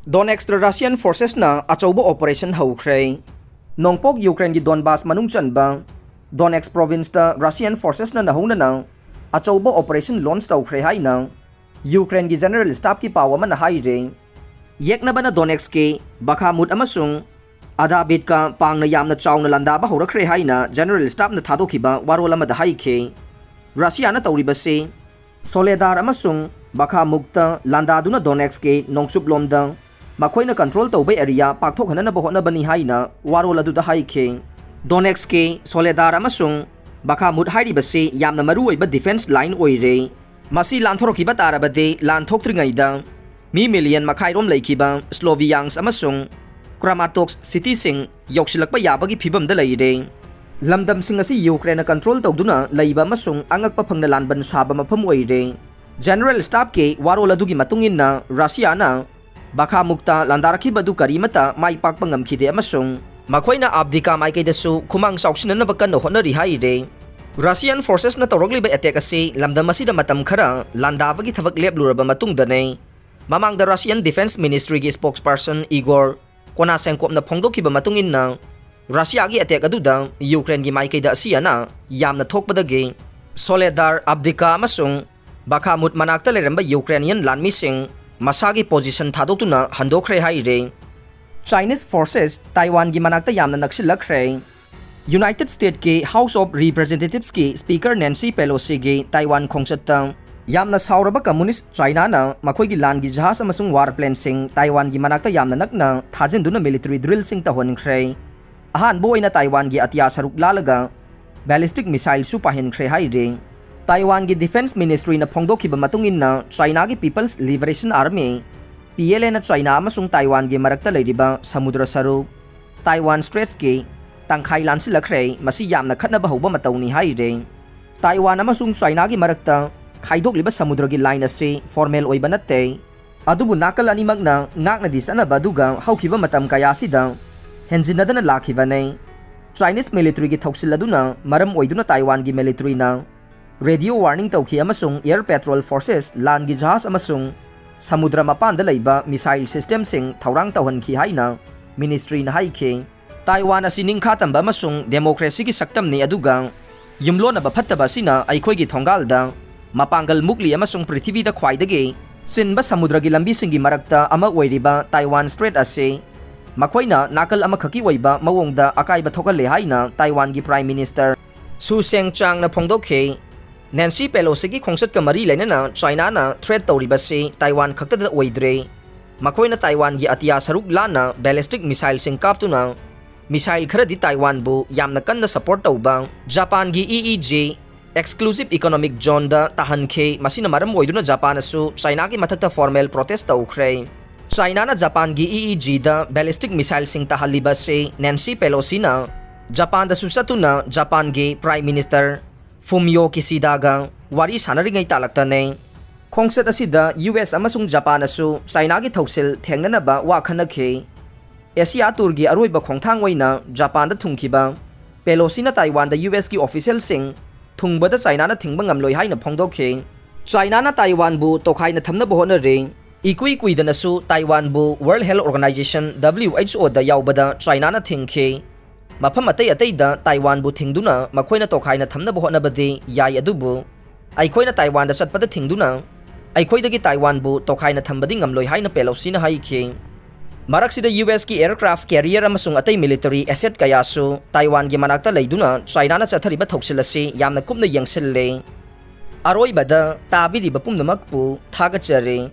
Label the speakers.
Speaker 1: Donetsk Russian forces na achouba operation haukhre. Nongpok Ukraine gi Donbas manung chanba. Donetsk province ta Russian forces na nahuna na achouba operation launch taukhre hai na. Ukraine gi general staff ki pawa man hai re. Yekna bana Donetsk ke Bakhmut amasung Adabit ka pang na yamna chawna landa ba horakhre hai na general staff na thadokhiba warola ma da hai ke. Russia na tawriba se Soledar amasung Bakhmukta landa duna Donetsk ke nongsup lomda Makoina control tawbe area pakthok hanana bahona bani haina warol adu da haike Donetsk ke Soledar amasung Bakhmut hairi base yamna maru oiba defense line oire masi lanthorokiba tarabade lanthoktringaida mi million makhairom laikiba Sloviansk amasung Kramatorsk city sing yoksilakpa yabagi phibam da leire lamdam sing asi Ukraine control tawduna leiba amasung angakpa phangna lanban saba mafam oire General Staff ke warol adugi matungin na Russia na Bakhmukta landarakhi badu karimata mai pakpa ngamkhide amasung makoina abdika mai kaidasu khumang sauksinana bakan honari haire Russian forces na tawrogliba attack ase lamdam masida matam khara landabagi thavak lepluraba matungdane mamangda Russian Defense Ministry gi spokesperson Igor Konashenkov na phongdokhiba matungin na Russia gi attack aduda Ukraine gi mai kaida asiana yamna thokpadagi Soledar abdika amasung Bakhmut manakta leramba Ukrainian landmising Masagi position thadokuna handokre haire Chinese forces Taiwan gi manakta yamna naksilakre United States ke House of Representatives ki Speaker Nancy Pelosi gi Taiwan khongchatta yamna sauraba communist China na makhoi gi land gi jahas amasung warplane sing Taiwan gi manakta yamna nakna thajinduna military drill sing ta honinkhre ahan boina Taiwan gi atya saruk lalaga ballistic missile su pahinkhre haire Taiwan gi Defense Ministry na phongdokhiba matungin na China gi People's Liberation Army PLA na China amasung Taiwan gi marakta leiriba samudra saru Taiwan Straits gi tangkhai lansilakre masi yamna khatnaba hoba matawni haire Taiwan amasung China gi marakta khaidokliba samudra gi line ase formal oiba natte adubu nakal animak na ngakna disana baduga haukhiba matam kaya sida henjinadana lakhibane Chinese military gi thoksiladuna maram oiduna Taiwan gi military na radio warning tawki amasung air patrol forces land gi jahas amasung samudra mapanda leiba missile system sing thaurang tawhanki haina ministry na haike Taiwan asi ningkha tamba amasung democracy gi saktam ni aduga yumlo na baphattaba sina aikhoi gi thongalda mapangal mukli amasung prithivida khwaidagi sinba samudra gi lambi singi marakta ama oiriba Taiwan Strait ase makoina nakal ama khaki oiba mawongda akaiba thokale haina Taiwan gi prime minister Su Cheng-chang na phongdokhe Nancy Pelosi gi khongsat ka mari lainana China na threat tawriba se Taiwan khakta da oidre makoina Taiwan gi atya saruk lana ballistic missile sing kaptuna missile khara di Taiwan bu yamna kanna support tawba Japan gi EEZ exclusive economic zone da tahankhe masina maram oiduna Japan asu China gi mathakta formal protest tawkhre China na Japan gi EEZ da ballistic missile sing tahaliba se Nancy Pelosi na Japan da susatuna Japan gi prime minister Fumio Kishida wari sanaringai talaktane khongsat asida US amasung Japan asu China gi thoksil thengnanaba wa khanakhe Asia tour gi aroiba khongthang oina Japan da thungkiba Pelosi na Taiwan da US gi official sing thungbada China na thingba ngamloi haina phongdokhe China na Taiwan bu tokhaina thamna bohona re ikui kuidana su Taiwan bu World Health Organization WHO da yaubada China na thingkhe mafam atai atai da Taiwan bu thingduna makhoina tokhaina thamna bohona bade yai adubu aikhoina Taiwan da chatpada thingduna aikhoidagi Taiwan bu tokhaina thambadi ngamloi haina Pelosi na haikhe maraksida US ki aircraft carrier amasung atai military asset kayasu Taiwan gi manakta leiduna China na chathariba thoksilasi yamna kupna yangsille aroibada tabiriba pumnamakpu thagachare